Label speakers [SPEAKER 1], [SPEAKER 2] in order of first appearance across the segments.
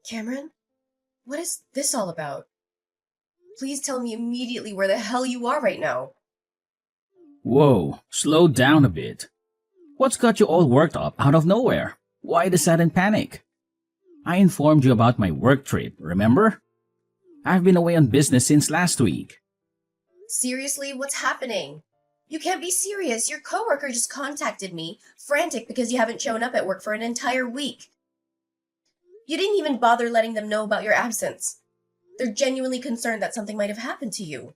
[SPEAKER 1] Cameron, what is this all about? Please tell me immediately where the hell you are right now.
[SPEAKER 2] Whoa, slow down a bit. What's got you all worked up out of nowhere? Why the sudden panic? I informed you about my work trip, remember? I've been away on business since last week.
[SPEAKER 1] Seriously, what's happening? You can't be serious. Your coworker just contacted me, frantic because you haven't shown up at work for an entire week. You didn't even bother letting them know about your absence. They're genuinely concerned that something might have happened to you.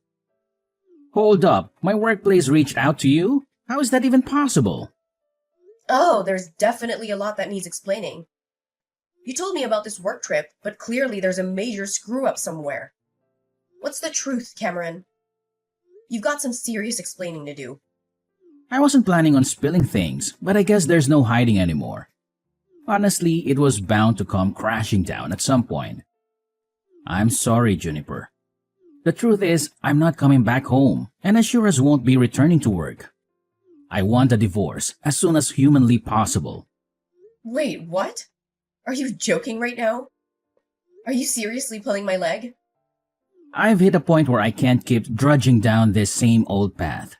[SPEAKER 2] Hold up, my workplace reached out to you? How is that even possible?
[SPEAKER 1] Oh, there's definitely a lot that needs explaining. You told me about this work trip, but clearly there's a major screw-up somewhere. What's the truth, Cameron? You've got some serious explaining to do.
[SPEAKER 2] I wasn't planning on spilling things, but I guess there's no hiding anymore. Honestly, it was bound to come crashing down at some point. I'm sorry, Juniper. The truth is, I'm not coming back home, and I sure as won't be returning to work. I want a divorce as soon as humanly possible.
[SPEAKER 1] Wait, what? Are you joking right now? Are you seriously pulling my leg?
[SPEAKER 2] I've hit a point where I can't keep drudging down this same old path.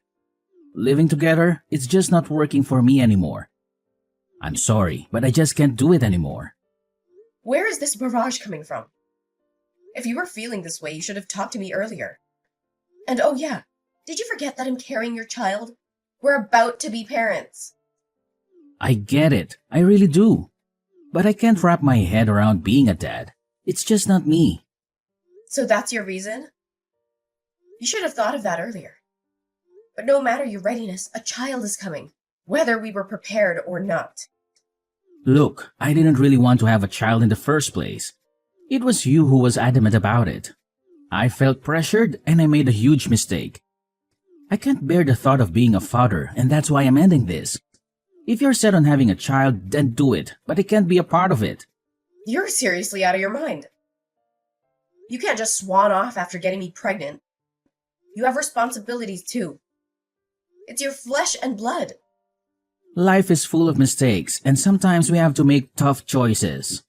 [SPEAKER 2] Living together, it's just not working for me anymore. I'm sorry, but I just can't do it anymore.
[SPEAKER 1] Where is this barrage coming from? If you were feeling this way, you should have talked to me earlier. And oh yeah, did you forget that I'm carrying your child? We're about to be parents.
[SPEAKER 2] I get it, I really do. But I can't wrap my head around being a dad. It's just not me.
[SPEAKER 1] So that's your reason? You should have thought of that earlier. But no matter your readiness, a child is coming, whether we were prepared or not.
[SPEAKER 2] Look, I didn't really want to have a child in the first place. It was you who was adamant about it. I felt pressured and I made a huge mistake. I can't bear the thought of being a father, and that's why I'm ending this. If you're set on having a child, then do it, but I can't be a part of it.
[SPEAKER 1] You're seriously out of your mind. You can't just swan off after getting me pregnant. You have responsibilities too. It's your flesh and blood.
[SPEAKER 2] Life is full of mistakes, and sometimes we have to make tough choices.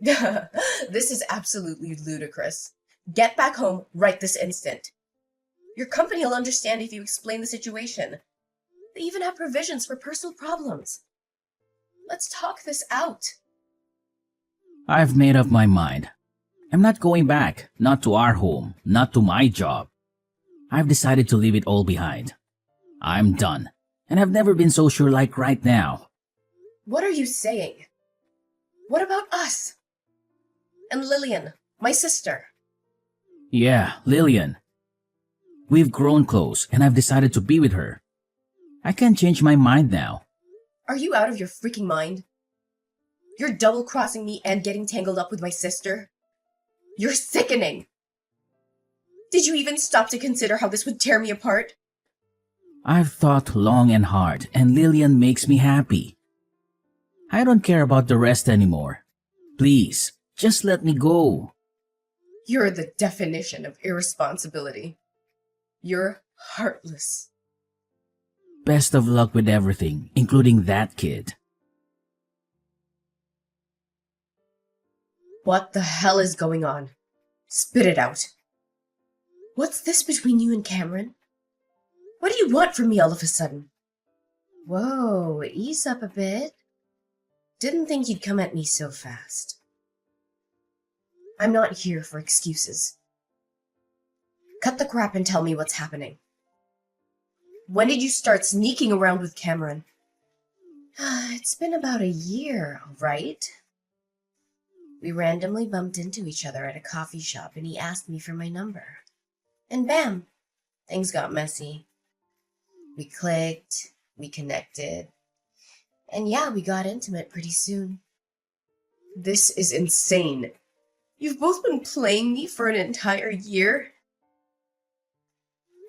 [SPEAKER 1] This is absolutely ludicrous. Get back home right this instant. Your company will understand if you explain the situation. They even have provisions for personal problems. Let's talk this out.
[SPEAKER 2] I've made up my mind. I'm not going back, not to our home, not to my job. I've decided to leave it all behind. I'm done, and I've never been so sure like right now.
[SPEAKER 1] What are you saying? What about us? And Lillian, my sister.
[SPEAKER 2] Yeah, Lillian. We've grown close, and I've decided to be with her. I can't change my mind now.
[SPEAKER 1] Are you out of your freaking mind? You're double-crossing me and getting tangled up with my sister? You're sickening! Did you even stop to consider how this would tear me apart?
[SPEAKER 2] I've thought long and hard, and Lillian makes me happy. I don't care about the rest anymore. Please, just let me go.
[SPEAKER 1] You're the definition of irresponsibility. You're heartless.
[SPEAKER 2] Best of luck with everything, including that kid.
[SPEAKER 1] What the hell is going on? Spit it out. What's this between you and Cameron? What do you want from me all of a sudden? Whoa, ease up a bit. Didn't think you'd come at me so fast. I'm not here for excuses. Cut the crap and tell me what's happening. When did you start sneaking around with Cameron? It's been about a year, right? We randomly bumped into each other at a coffee shop and he asked me for my number. And bam, things got messy. We clicked, we connected, and yeah, we got intimate pretty soon. This is insane. You've both been playing me for an entire year?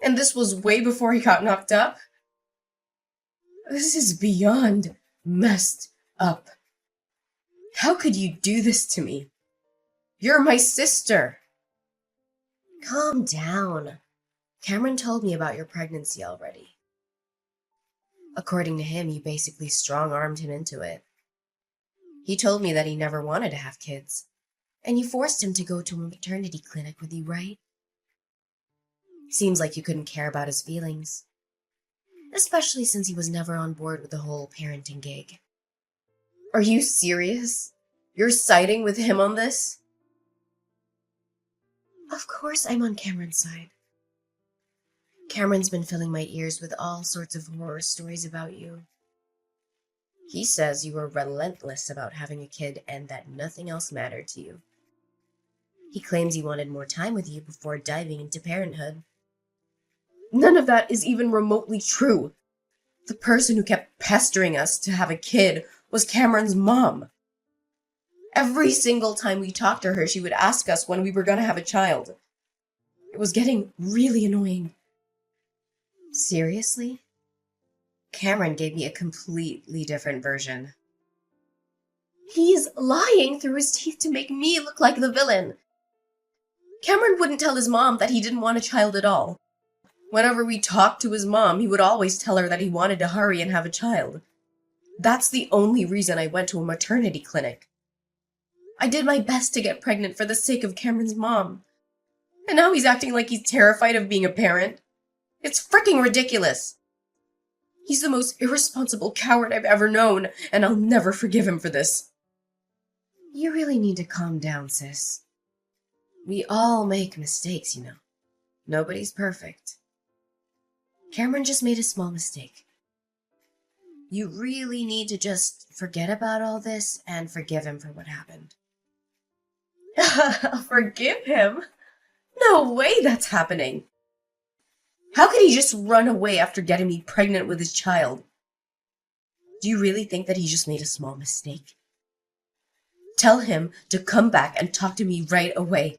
[SPEAKER 1] And this was way before he got knocked up? This is beyond messed up. How could you do this to me? You're my sister. Calm down. Cameron told me about your pregnancy already. According to him, you basically strong-armed him into it. He told me that he never wanted to have kids, And you forced him to go to a maternity clinic with you, right? Seems like you couldn't care about his feelings. Especially since he was never on board with the whole parenting gig. Are you serious? You're siding with him on this? Of course I'm on Cameron's side. Cameron's been filling my ears with all sorts of horror stories about you. He says you were relentless about having a kid and that nothing else mattered to you. He claims he wanted more time with you before diving into parenthood. None of that is even remotely true. The person who kept pestering us to have a kid was Cameron's mom. Every single time we talked to her, she would ask us when we were going to have a child. It was getting really annoying. Seriously? Cameron gave me a completely different version. He's lying through his teeth to make me look like the villain. Cameron wouldn't tell his mom that he didn't want a child at all. Whenever we talked to his mom, he would always tell her that he wanted to hurry and have a child. That's the only reason I went to a maternity clinic. I did my best to get pregnant for the sake of Cameron's mom. And now he's acting like he's terrified of being a parent. It's freaking ridiculous. He's the most irresponsible coward I've ever known, and I'll never forgive him for this. You really need to calm down, sis. We all make mistakes, you know. Nobody's perfect. Cameron just made a small mistake. You really need to just forget about all this and forgive him for what happened. Forgive him? No way that's happening. How could he just run away after getting me pregnant with his child? Do you really think that he just made a small mistake? Tell him to come back and talk to me right away.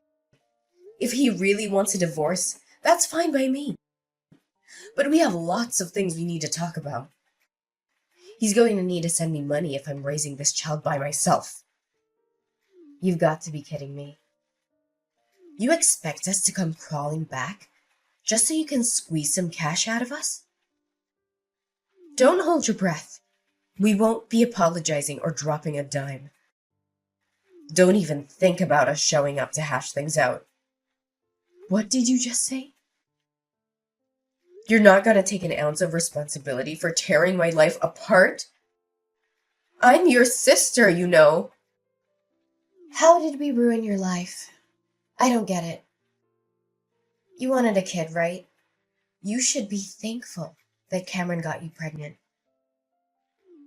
[SPEAKER 1] If he really wants a divorce, that's fine by me. But we have lots of things we need to talk about. He's going to need to send me money if I'm raising this child by myself. You've got to be kidding me. You expect us to come crawling back just so you can squeeze some cash out of us? Don't hold your breath. We won't be apologizing or dropping a dime. Don't even think about us showing up to hash things out. What did you just say? You're not going to take an ounce of responsibility for tearing my life apart? I'm your sister, you know. How did we ruin your life? I don't get it. You wanted a kid, right? You should be thankful that Cameron got you pregnant.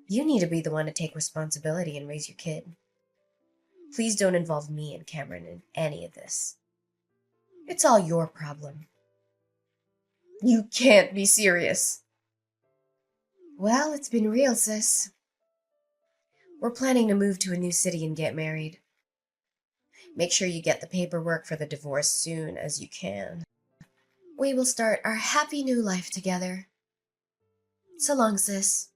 [SPEAKER 1] You need to be the one to take responsibility and raise your kid. Please don't involve me and Cameron in any of this. It's all your problem. You can't be serious. Well, it's been real, sis. We're planning to move to a new city and get married. Make sure you get the paperwork for the divorce soon as you can. We will start our happy new life together. So long, sis.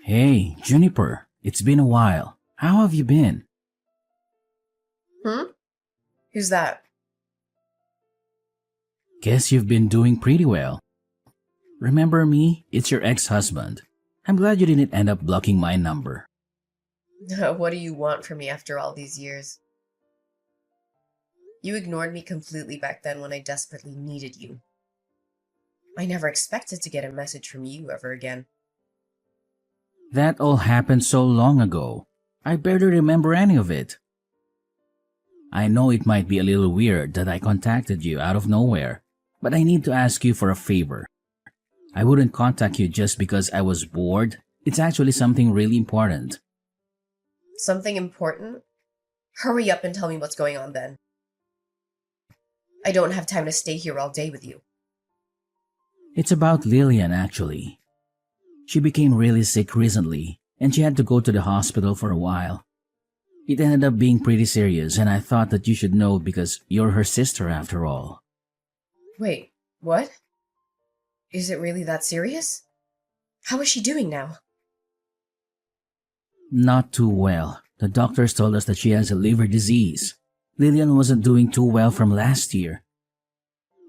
[SPEAKER 2] Hey, Juniper, it's been a while. How have you been?
[SPEAKER 1] Who's that?
[SPEAKER 2] Guess you've been doing pretty well. Remember me? It's your ex-husband. I'm glad you didn't end up blocking my number.
[SPEAKER 1] What do you want from me after all these years? You ignored me completely back then when I desperately needed you. I never expected to get a message from you ever again.
[SPEAKER 2] That all happened so long ago. I barely remember any of it. I know it might be a little weird that I contacted you out of nowhere, but I need to ask you for a favor. I wouldn't contact you just because I was bored. It's actually something really important.
[SPEAKER 1] Something important? Hurry up and tell me what's going on then. I don't have time to stay here all day with you.
[SPEAKER 2] It's about Lillian, actually. She became really sick recently, and she had to go to the hospital for a while. It ended up being pretty serious, and I thought that you should know because you're her sister after all.
[SPEAKER 1] Wait, what? Is it really that serious? How is she doing now?
[SPEAKER 2] Not too well. The doctors told us that she has a liver disease. Lillian wasn't doing too well from last year.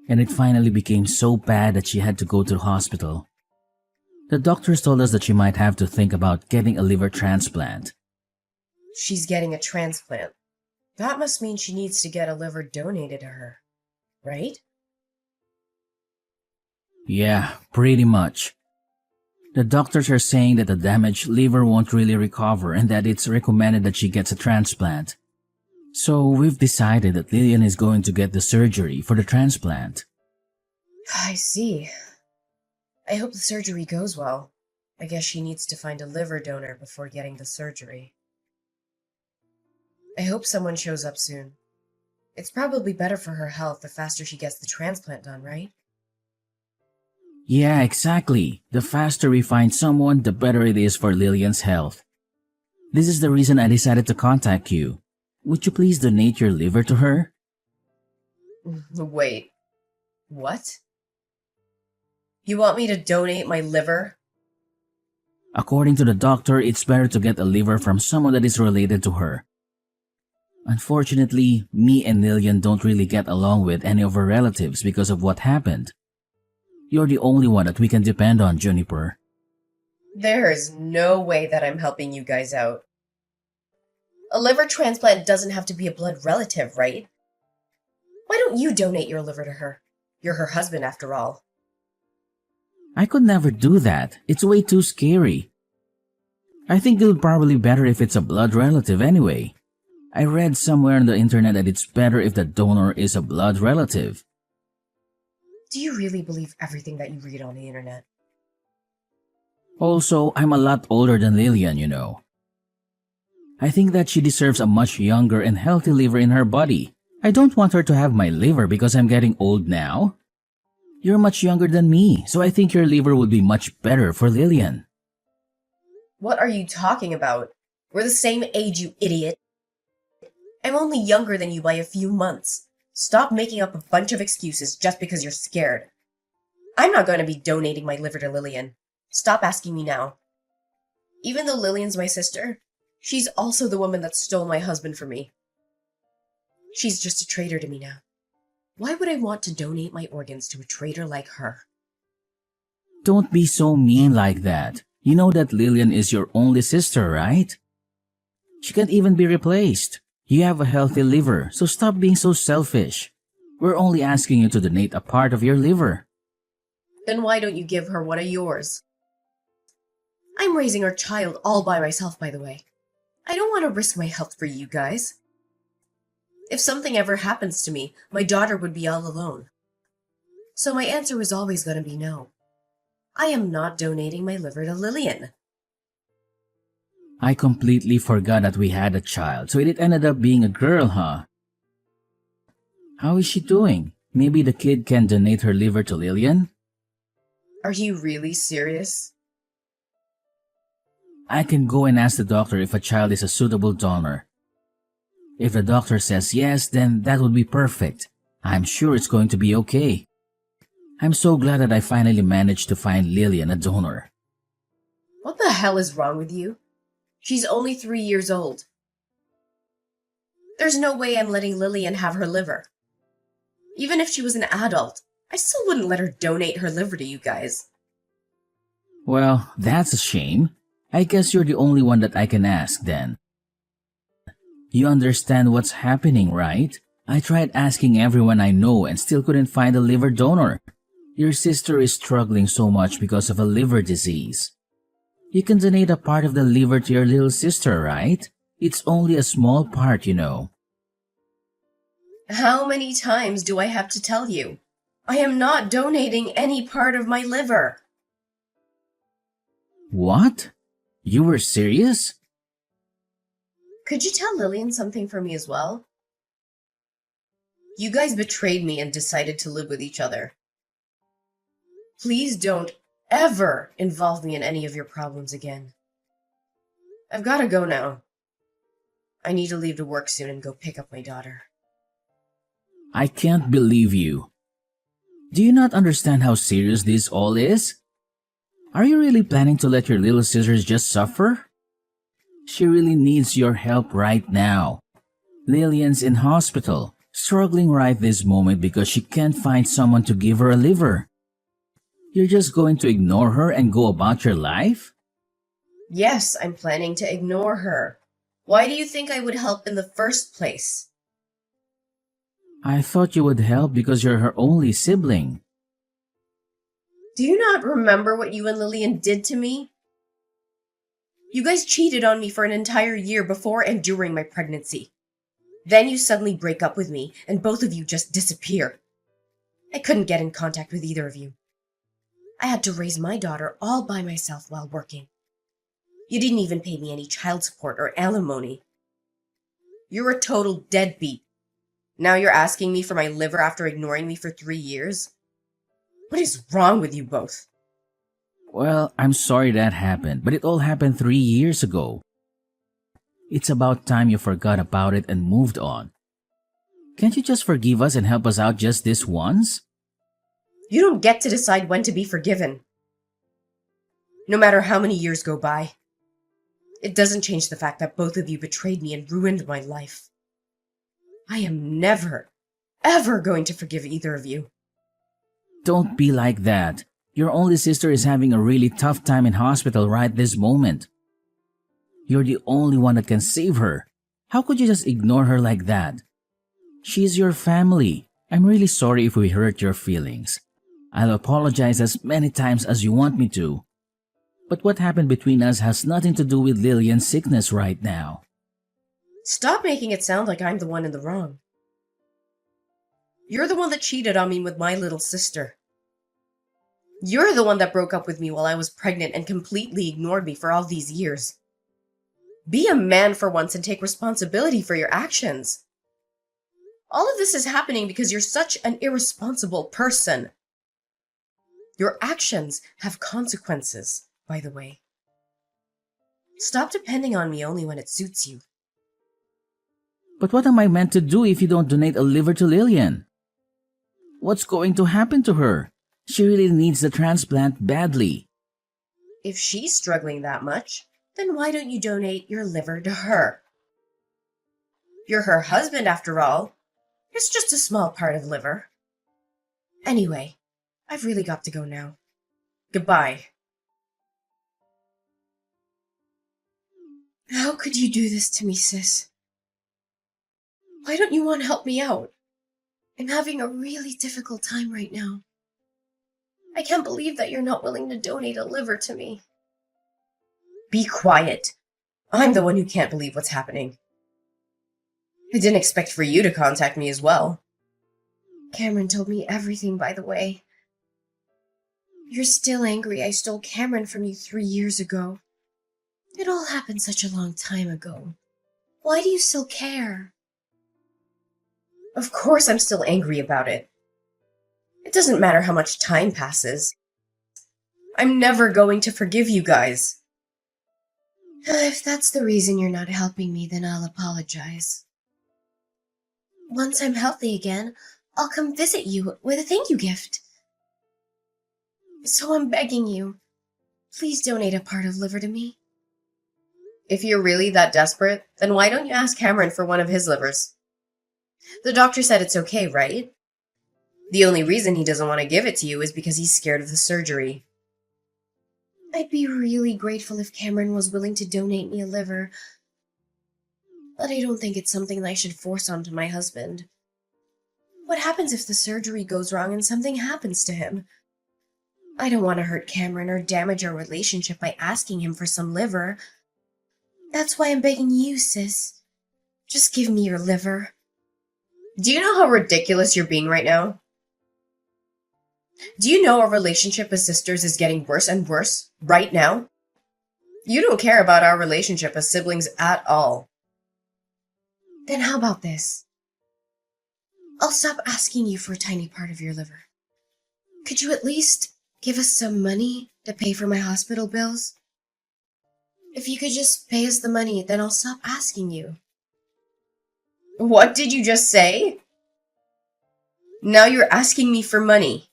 [SPEAKER 2] And it finally became so bad that she had to go to the hospital. The doctors told us that she might have to think about getting a liver transplant.
[SPEAKER 1] She's getting a transplant. That must mean she needs to get a liver donated to her, right?
[SPEAKER 2] Yeah, pretty much. The doctors are saying that the damaged liver won't really recover and that it's recommended that she gets a transplant. So we've decided that Lillian is going to get the surgery for the transplant.
[SPEAKER 1] I see. I hope the surgery goes well. I guess she needs to find a liver donor before getting the surgery. I hope someone shows up soon. It's probably better for her health the faster she gets the transplant done, right?
[SPEAKER 2] Yeah, exactly. The faster we find someone, the better it is for Lillian's health. This is the reason I decided to contact you. Would you please donate your liver to her?
[SPEAKER 1] Wait, what? You want me to donate my liver?
[SPEAKER 2] According to the doctor, it's better to get a liver from someone that is related to her. Unfortunately, me and Lillian don't really get along with any of her relatives because of what happened. You're the only one that we can depend on, Juniper.
[SPEAKER 1] There is no way that I'm helping you guys out. A liver transplant doesn't have to be a blood relative, right? Why don't you donate your liver to her? You're her husband, after all.
[SPEAKER 2] I could never do that. It's way too scary. I think it would probably be better if it's a blood relative anyway. I read somewhere on the internet that it's better if the donor is a blood relative.
[SPEAKER 1] Do you really believe everything that you read on the internet?
[SPEAKER 2] Also, I'm a lot older than Lillian, you know. I think that she deserves a much younger and healthy liver in her body. I don't want her to have my liver because I'm getting old now. You're much younger than me, so I think your liver would be much better for Lillian.
[SPEAKER 1] What are you talking about? We're the same age, you idiot. I'm only younger than you by a few months. Stop making up a bunch of excuses just because you're scared. I'm not going to be donating my liver to Lillian. Stop asking me now. Even though Lillian's my sister, she's also the woman that stole my husband from me. She's just a traitor to me now. Why would I want to donate my organs to a traitor like her?
[SPEAKER 2] Don't be so mean like that. You know that Lillian is your only sister, right? She can't even be replaced. You have a healthy liver, so stop being so selfish. We're only asking you to donate a part of your liver.
[SPEAKER 1] Then why don't you give her one of yours? I'm raising our child all by myself, by the way. I don't want to risk my health for you guys. If something ever happens to me, my daughter would be all alone. So my answer was always going to be no. I am not donating my liver to Lillian.
[SPEAKER 2] I completely forgot that we had a child, so it ended up being a girl, huh? How is she doing? Maybe the kid can donate her liver to Lillian?
[SPEAKER 1] Are you really serious?
[SPEAKER 2] I can go and ask the doctor if a child is a suitable donor. If the doctor says yes, then that would be perfect. I'm sure it's going to be okay. I'm so glad that I finally managed to find Lillian a donor.
[SPEAKER 1] What the hell is wrong with you? She's only 3 years old. There's no way I'm letting Lillian have her liver. Even if she was an adult, I still wouldn't let her donate her liver to you guys.
[SPEAKER 2] Well, that's a shame. I guess you're the only one that I can ask then. You understand what's happening, right? I tried asking everyone I know and still couldn't find a liver donor. Your sister is struggling so much because of a liver disease. You can donate a part of the liver to your little sister, right? It's only a small part, you know.
[SPEAKER 1] How many times do I have to tell you? I am not donating any part of my liver.
[SPEAKER 2] What? You were serious?
[SPEAKER 1] Could you tell Lillian something for me as well? You guys betrayed me and decided to live with each other. Please don't ever involve me in any of your problems again. I've got to go now. I need to leave to work soon and go pick up my daughter.
[SPEAKER 2] I can't believe you. Do you not understand how serious this all is? Are you really planning to let your little sisters just suffer? She really needs your help right now. Lillian's in hospital, struggling right this moment because she can't find someone to give her a liver. You're just going to ignore her and go about your life?
[SPEAKER 1] Yes, I'm planning to ignore her. Why do you think I would help in the first place?
[SPEAKER 2] I thought you would help because you're her only sibling.
[SPEAKER 1] Do you not remember what you and Lillian did to me? You guys cheated on me for an entire year before and during my pregnancy. Then you suddenly break up with me, and both of you just disappear. I couldn't get in contact with either of you. I had to raise my daughter all by myself while working. You didn't even pay me any child support or alimony. You're a total deadbeat. Now you're asking me for my liver after ignoring me for 3 years? What is wrong with you both?
[SPEAKER 2] Well, I'm sorry that happened, but it all happened 3 years ago. It's about time you forgot about it and moved on. Can't you just forgive us and help us out just this once?
[SPEAKER 1] You don't get to decide when to be forgiven. No matter how many years go by, it doesn't change the fact that both of you betrayed me and ruined my life. I am never, ever going to forgive either of you.
[SPEAKER 2] Don't be like that. Your only sister is having a really tough time in hospital right this moment. You're the only one that can save her. How could you just ignore her like that? She's your family. I'm really sorry if we hurt your feelings. I'll apologize as many times as you want me to. But what happened between us has nothing to do with Lillian's sickness right now.
[SPEAKER 1] Stop making it sound like I'm the one in the wrong. You're the one that cheated on me with my little sister. You're the one that broke up with me while I was pregnant and completely ignored me for all these years. Be a man for once and take responsibility for your actions. All of this is happening because you're such an irresponsible person. Your actions have consequences, by the way. Stop depending on me only when it suits you.
[SPEAKER 2] But what am I meant to do if you don't donate a liver to Lillian? What's going to happen to her? She really needs the transplant badly.
[SPEAKER 1] If she's struggling that much, then why don't you donate your liver to her? You're her husband, after all. It's just a small part of liver. Anyway, I've really got to go now. Goodbye. How could you do this to me, sis? Why don't you want to help me out? I'm having a really difficult time right now. I can't believe that you're not willing to donate a liver to me. Be quiet. I'm the one who can't believe what's happening. I didn't expect for you to contact me as well. Cameron told me everything, by the way. You're still angry I stole Cameron from you 3 years ago. It all happened such a long time ago. Why do you still care? Of course I'm still angry about it. It doesn't matter how much time passes. I'm never going to forgive you guys. If that's the reason you're not helping me, then I'll apologize. Once I'm healthy again, I'll come visit you with a thank you gift. So I'm begging you, please donate a part of liver to me. If you're really that desperate, then why don't you ask Cameron for one of his livers? The doctor said it's okay, right? The only reason he doesn't want to give it to you is because he's scared of the surgery. I'd be really grateful if Cameron was willing to donate me a liver, but I don't think it's something I should force onto my husband. What happens if the surgery goes wrong and something happens to him? I don't want to hurt Cameron or damage our relationship by asking him for some liver. That's why I'm begging you, sis. Just give me your liver. Do you know how ridiculous you're being right now? Do you know our relationship as sisters is getting worse and worse right now? You don't care about our relationship as siblings at all. Then how about this? I'll stop asking you for a tiny part of your liver. Could you at least give us some money to pay for my hospital bills? If you could just pay us the money, then I'll stop asking you. What did you just say? Now you're asking me for money.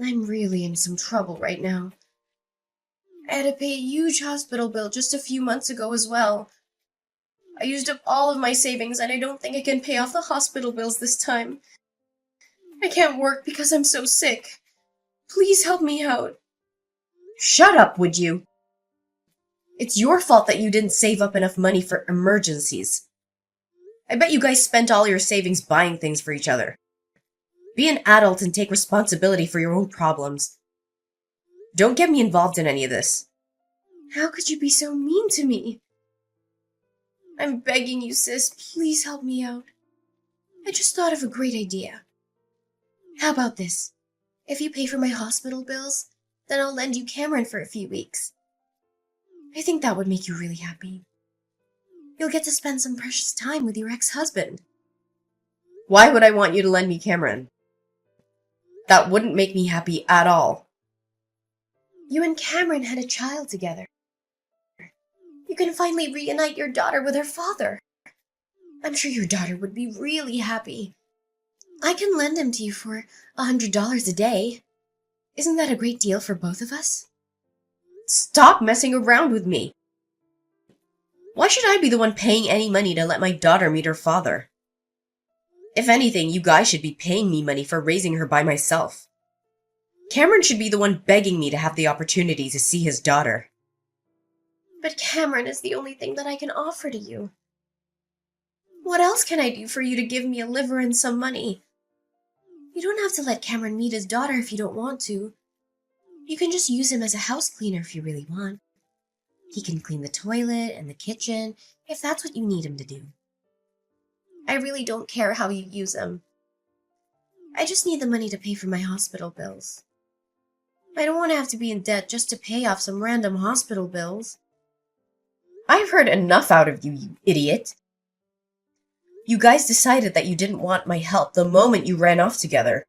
[SPEAKER 1] I'm really in some trouble right now. I had to pay a huge hospital bill just a few months ago as well. I used up all of my savings and I don't think I can pay off the hospital bills this time. I can't work because I'm so sick. Please help me out. Shut up, would you? It's your fault that you didn't save up enough money for emergencies. I bet you guys spent all your savings buying things for each other. Be an adult and take responsibility for your own problems. Don't get me involved in any of this. How could you be so mean to me? I'm begging you, sis, please help me out. I just thought of a great idea. How about this? If you pay for my hospital bills, then I'll lend you Cameron for a few weeks. I think that would make you really happy. You'll get to spend some precious time with your ex-husband. Why would I want you to lend me Cameron? That wouldn't make me happy at all. You and Cameron had a child together. You can finally reunite your daughter with her father. I'm sure your daughter would be really happy. I can lend him to you for $100 a day. Isn't that a great deal for both of us? Stop messing around with me. Why should I be the one paying any money to let my daughter meet her father? If anything, you guys should be paying me money for raising her by myself. Cameron should be the one begging me to have the opportunity to see his daughter. But Cameron is the only thing that I can offer to you. What else can I do for you to give me a liver and some money? You don't have to let Cameron meet his daughter if you don't want to. You can just use him as a house cleaner if you really want. He can clean the toilet and the kitchen if that's what you need him to do. I really don't care how you use him. I just need the money to pay for my hospital bills. I don't want to have to be in debt just to pay off some random hospital bills. I've heard enough out of you, you idiot. You guys decided that you didn't want my help the moment you ran off together.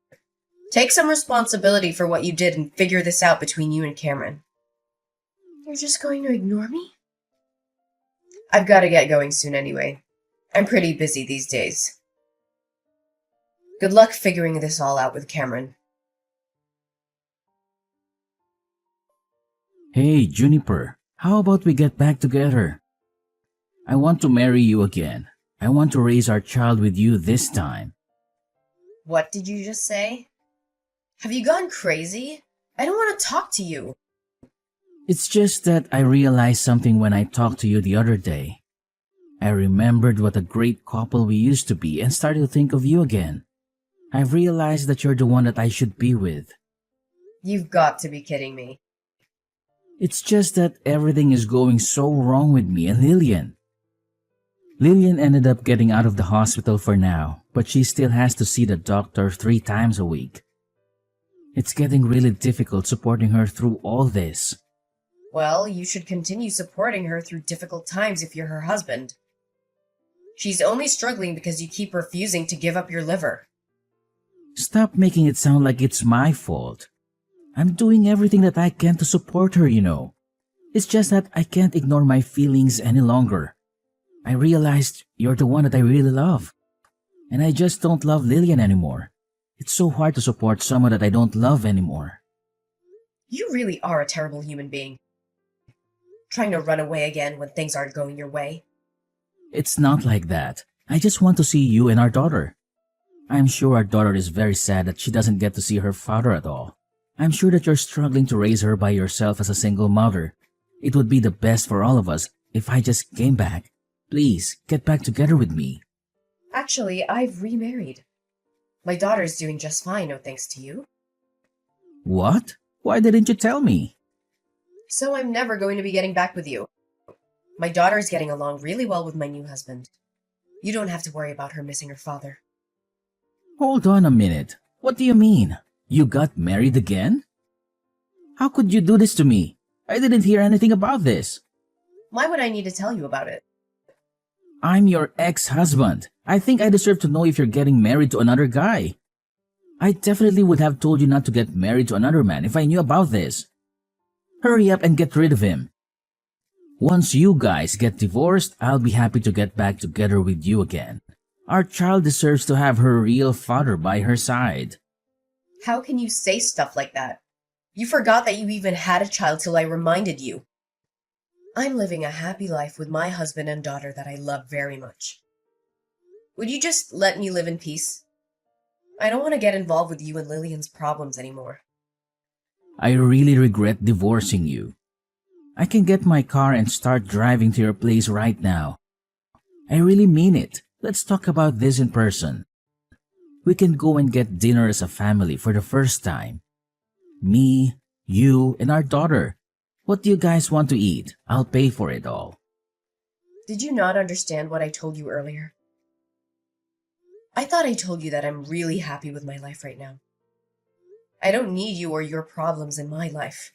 [SPEAKER 1] Take some responsibility for what you did and figure this out between you and Cameron. You're just going to ignore me? I've got to get going soon anyway. I'm pretty busy these days. Good luck figuring this all out with Cameron.
[SPEAKER 2] Hey, Juniper, how about we get back together? I want to marry you again. I want to raise our child with you this time.
[SPEAKER 1] What did you just say? Have you gone crazy? I don't want to talk to you.
[SPEAKER 2] It's just that I realized something when I talked to you the other day. I remembered what a great couple we used to be and started to think of you again. I've realized that you're the one that I should be with.
[SPEAKER 1] You've got to be kidding me.
[SPEAKER 2] It's just that everything is going so wrong with me and Lillian. Lillian ended up getting out of the hospital for now, but she still has to see the doctor 3 times a week. It's getting really difficult supporting her through all this.
[SPEAKER 1] Well, you should continue supporting her through difficult times if you're her husband. She's only struggling because you keep refusing to give up your liver.
[SPEAKER 2] Stop making it sound like it's my fault. I'm doing everything that I can to support her, you know. It's just that I can't ignore my feelings any longer. I realized you're the one that I really love. And I just don't love Lillian anymore. It's so hard to support someone that I don't love anymore.
[SPEAKER 1] You really are a terrible human being. Trying to run away again when things aren't going your way.
[SPEAKER 2] It's not like that. I just want to see you and our daughter. I'm sure our daughter is very sad that she doesn't get to see her father at all. I'm sure that you're struggling to raise her by yourself as a single mother. It would be the best for all of us if I just came back. Please, get back together with me.
[SPEAKER 1] Actually, I've remarried. My daughter's doing just fine, no thanks to you.
[SPEAKER 2] What? Why didn't you tell me?
[SPEAKER 1] So I'm never going to be getting back with you. My daughter's getting along really well with my new husband. You don't have to worry about her missing her father.
[SPEAKER 2] Hold on a minute. What do you mean? You got married again? How could you do this to me? I didn't hear anything about this.
[SPEAKER 1] Why would I need to tell you about it?
[SPEAKER 2] I'm your ex-husband. I think I deserve to know if you're getting married to another guy. I definitely would have told you not to get married to another man if I knew about this. Hurry up and get rid of him. Once you guys get divorced, I'll be happy to get back together with you again. Our child deserves to have her real father by her side.
[SPEAKER 1] How can you say stuff like that? You forgot that you even had a child till I reminded you. I'm living a happy life with my husband and daughter that I love very much. Would you just let me live in peace? I don't want to get involved with you and Lillian's problems anymore.
[SPEAKER 2] I really regret divorcing you. I can get my car and start driving to your place right now. I really mean it. Let's talk about this in person. We can go and get dinner as a family for the first time. Me, you, and our daughter. What do you guys want to eat? I'll pay for it all.
[SPEAKER 1] Did you not understand what I told you earlier? I thought I told you that I'm really happy with my life right now. I don't need you or your problems in my life.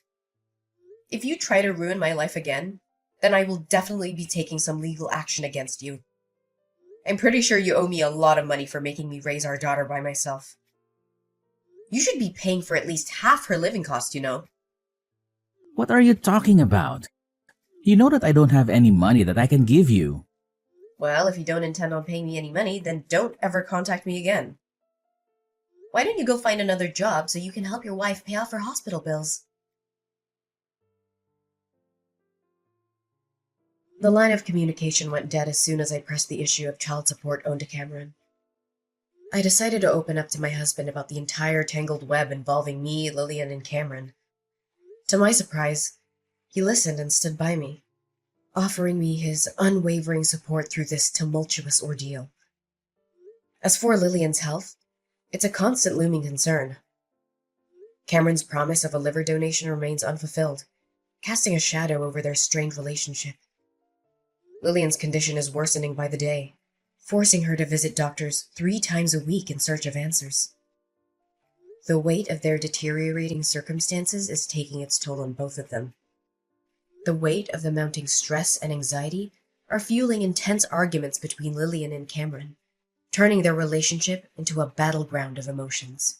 [SPEAKER 1] If you try to ruin my life again, then I will definitely be taking some legal action against you. I'm pretty sure you owe me a lot of money for making me raise our daughter by myself. You should be paying for at least half her living costs, you know.
[SPEAKER 2] What are you talking about? You know that I don't have any money that I can give you.
[SPEAKER 1] Well, if you don't intend on paying me any money, then don't ever contact me again. Why don't you go find another job so you can help your wife pay off her hospital bills? The line of communication went dead as soon as I pressed the issue of child support owed to Cameron. I decided to open up to my husband about the entire tangled web involving me, Lillian, and Cameron. To my surprise, he listened and stood by me, offering me his unwavering support through this tumultuous ordeal. As for Lillian's health, it's a constant looming concern. Cameron's promise of a liver donation remains unfulfilled, casting a shadow over their strained relationship. Lillian's condition is worsening by the day, forcing her to visit doctors 3 times a week in search of answers. The weight of their deteriorating circumstances is taking its toll on both of them. The weight of the mounting stress and anxiety are fueling intense arguments between Lillian and Cameron, turning their relationship into a battleground of emotions.